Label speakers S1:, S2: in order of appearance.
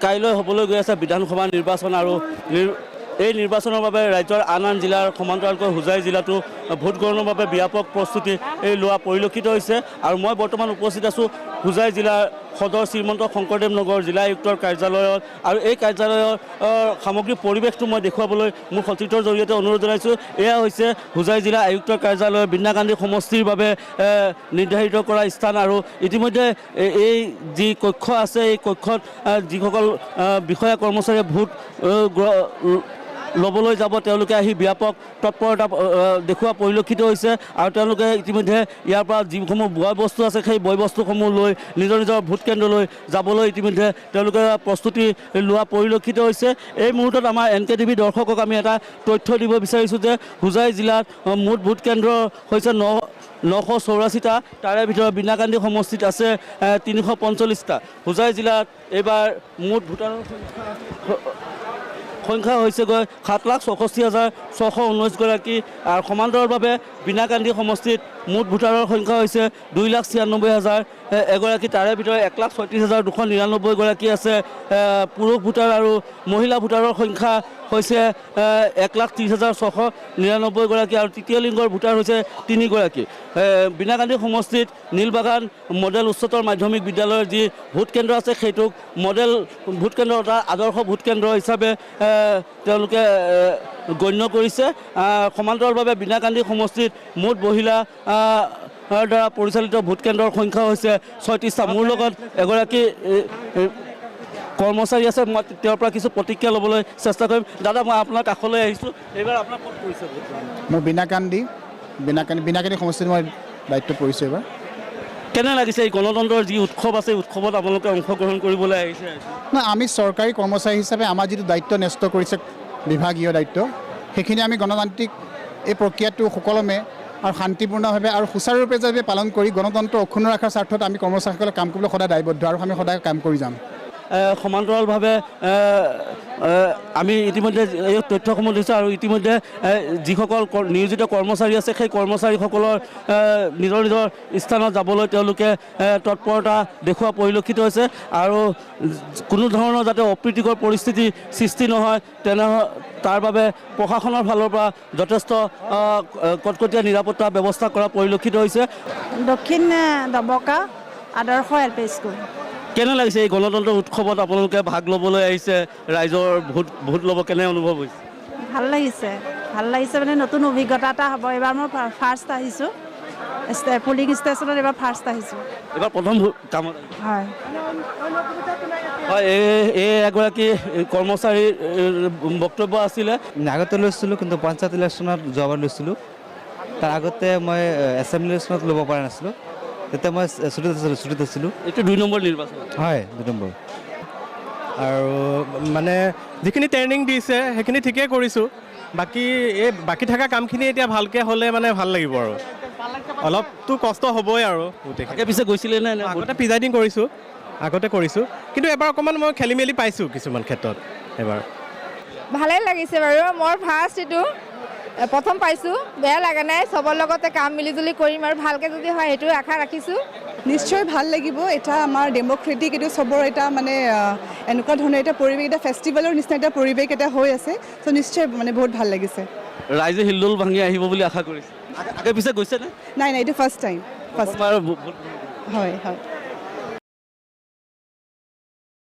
S1: কাইলৈ হ'বলৈ গৈ আছে বিধানসভা নিৰ্বাচন আৰু এই নিৰ্বাচনৰ বাবে ৰাজ্যৰ আন আন জিলাৰ সমান্তৰালকৈ হোজাই জিলাতো ভোট গ্ৰহণৰ বাবে ব্যাপক প্ৰস্তুতি লোৱা পৰিলক্ষিত হৈছে আৰু মই বৰ্তমান উপস্থিত আছোঁ হোজাই জিলাৰ সদৰ শ্ৰীমন্ত শংকৰদেৱ নগৰ জিলা আয়ুক্তৰ কাৰ্যালয়ত আৰু এই কাৰ্যালয়ৰ সামগ্ৰিক পৰিৱেশটো মই দেখুৱাবলৈ মোৰ সতীৰ্থৰ জৰিয়তে অনুৰোধ জনাইছোঁ। এয়া হৈছে হোজাই জিলা আয়ুক্তৰ কাৰ্যালয়ৰ বিনাকান্দি সমষ্টিৰ বাবে নিৰ্ধাৰিত কৰা স্থান আৰু ইতিমধ্যে এই যি কক্ষ আছে এই কক্ষত যিসকল বিষয়া কৰ্মচাৰীয়ে ভোট ল'বলৈ যাব তেওঁলোকে আহি ব্যাপক তৎপৰতা দেখুওৱা পৰিলক্ষিত হৈছে আৰু তেওঁলোকে ইতিমধ্যে ইয়াৰ পৰা যিসমূহ বয় বস্তু আছে সেই বয় বস্তুসমূহ লৈ নিজৰ নিজৰ ভোট কেন্দ্ৰলৈ যাবলৈ ইতিমধ্যে তেওঁলোকে প্ৰস্তুতি লোৱা পৰিলক্ষিত হৈছে। এই মুহূৰ্তত আমাৰ NKTV দৰ্শকক আমি এটা তথ্য দিব বিচাৰিছোঁ যে হোজাই জিলাত মুঠ ভোট কেন্দ্ৰ হৈছে 984টা, তাৰে ভিতৰত বিনাকান্দি সমষ্টিত আছে 345টা। হোজাই জিলাত এইবাৰ মুঠ ভোটাৰৰ সংখ্যা হৈছেগৈ 7,64,619 গৰাকী আৰু সমান্তৰালভাৱে বিনাকান্দি সমষ্টিত মুঠ ভোটাৰৰ সংখ্যা হৈছে 2,96,000 এগৰাকী, তাৰে ভিতৰত 1,36,299 গৰাকী আছে পুৰুষ ভোটাৰ আৰু মহিলা ভোটাৰৰ সংখ্যা হৈছে 1,30,699 গৰাকী আৰু তৃতীয় লিংগৰ ভোটাৰ হৈছে 3 গৰাকী। বিনাকান্দি সমষ্টিত নীলবাগান মডেল উচ্চতৰ মাধ্যমিক বিদ্যালয়ৰ যি ভোট কেন্দ্ৰ আছে সেইটোক মডেল ভোট কেন্দ্ৰ এটা আদৰ্শ ভোট কেন্দ্ৰ হিচাপে তেওঁলোকে গণ্য কৰিছে। সমান্তৰালভাৱে বিনাকান্দি সমষ্টিত মুঠ মহিলা দ্বাৰা পৰিচালিত ভোট কেন্দ্ৰৰ সংখ্যা হৈছে 36টা। মোৰ লগত এগৰাকী কৰ্মচাৰী আছে, মই তেওঁৰ পৰা কিছু প্ৰতিক্ৰিয়া ল'বলৈ চেষ্টা কৰিম। দাদা, মই আপোনাৰ কাষলৈ আহিছোঁ। এইবাৰ আপোনাৰ ক'ত পৰিছে?
S2: মোৰ বিনাকান্দি সমষ্টিত মই দায়িত্ব পৰিছোঁ এইবাৰ।
S1: কেনে লাগিছে এই গণতন্ত্ৰৰ যি উৎসৱ আছে উৎসৱত আপোনালোকে অংশগ্ৰহণ কৰিবলৈ আহিছে?
S2: নাই, আমি চৰকাৰী কৰ্মচাৰী হিচাপে আমাৰ যিটো দায়িত্ব ন্যস্ত কৰিছে বিভাগীয় দায়িত্ব, সেইখিনি আমি গণতান্ত্ৰিক এই প্ৰক্ৰিয়াটো সুকলমে আৰু শান্তিপূৰ্ণভাৱে আৰু সুচাৰুৰূপে যাতে পালন কৰি গণতন্ত্ৰ অক্ষুণ্ণ ৰখাৰ স্বাৰ্থত আমি কৰ্মচাৰীসকলে কাম কৰিবলৈ সদায় দায়বদ্ধ আৰু আমি সদায় কাম কৰি যাম।
S1: সমান্তৰালভাৱে আমি ইতিমধ্যে এই তথ্যসমূহ দিছোঁ আৰু ইতিমধ্যে যিসকল নিয়োজিত কৰ্মচাৰী আছে সেই কৰ্মচাৰীসকলৰ নিজৰ নিজৰ স্থানত যাবলৈ তেওঁলোকে তৎপৰতা দেখুওৱা পৰিলক্ষিত হৈছে আৰু কোনো ধৰণৰ যাতে অপ্ৰীতিকৰ পৰিস্থিতি সৃষ্টি নহয় তাৰ বাবে প্ৰশাসনৰ ফালৰ পৰা যথেষ্ট কটকটীয়া নিৰাপত্তা ব্যৱস্থা কৰা পৰিলক্ষিত হৈছে।
S3: দক্ষিণ দবকা আদৰ্শ LP স্কুল।
S1: কেনে লাগিছে এই গণতন্ত্ৰ উৎসৱত আপোনালোকে ভাগ ল'বলৈ আহিছে, ৰাইজৰ ভোট ল'ব, কেনে অনুভৱ হৈছে?
S3: ভাল লাগিছে মানে নতুন অভিজ্ঞতা এটা হ'ব। এইবাৰ মই ফাৰ্ষ্ট আহিছোঁ, পুলিং ষ্টেচনত এইবাৰ ফাৰ্ষ্ট আহিছোঁ।
S1: এইবাৰ প্ৰথম কামত
S3: হয়
S1: হয় এই এগৰাকী কৰ্মচাৰীৰ বক্তব্য আছিলে।
S4: আগতে লৈছিলোঁ, কিন্তু পঞ্চায়ত ইলেকশ্যনত যোৱাবাৰ লৈছিলোঁ। তাৰ আগতে মই এছেম্বলি ইলেকশ্যনত ল'ব পৰা নাছিলোঁ, তেতিয়া মই ছুটীত আছিলোঁ।
S1: এইটো 2 নম্বৰ নিৰ্বাচন?
S4: হয়, 2 নম্বৰ।
S5: আৰু মানে যিখিনি ট্ৰেইনিং দিছে সেইখিনি ঠিকেই কৰিছোঁ। বাকী থকা কামখিনি এতিয়া ভালকৈ হ'লে মানে ভাল লাগিব আৰু অলপতো কষ্ট হ'বই আৰু গোটেইখিনি।
S1: পিছে গৈছিলে নে?
S5: আগতে প্ৰিজাইডিং কৰিছোঁ, কিন্তু এবাৰ অকণমান মই খেলি মেলি পাইছোঁ কিছুমান ক্ষেত্ৰত। এবাৰ
S6: ভালেই লাগিছে বাৰু, মোৰ ফাৰ্ষ্ট এইটো প্ৰথম পাইছোঁ, বেয়া লগা নাই। চবৰ লগতে কাম মিলিজুলি কৰিম আৰু ভালকৈ যদি হয় সেইটো আশা ৰাখিছোঁ।
S7: নিশ্চয় ভাল লাগিব। এটা আমাৰ ডেম'ক্ৰেটিক এইটো চবৰ এটা মানে এনেকুৱা ধৰণৰ এটা পৰিৱেশ, এটা ফেষ্টিভেলৰ নিচিনা এটা পৰিৱেশ এটা হৈ আছে। চ' নিশ্চয় মানে বহুত ভাল লাগিছে।
S1: ৰাইজে হিলদোল ভাঙি আহিব বুলি আশা কৰিছে। আগে পিছে গৈছে নে?
S7: নাই, এইটো ফাৰ্ষ্ট টাইম। হয়।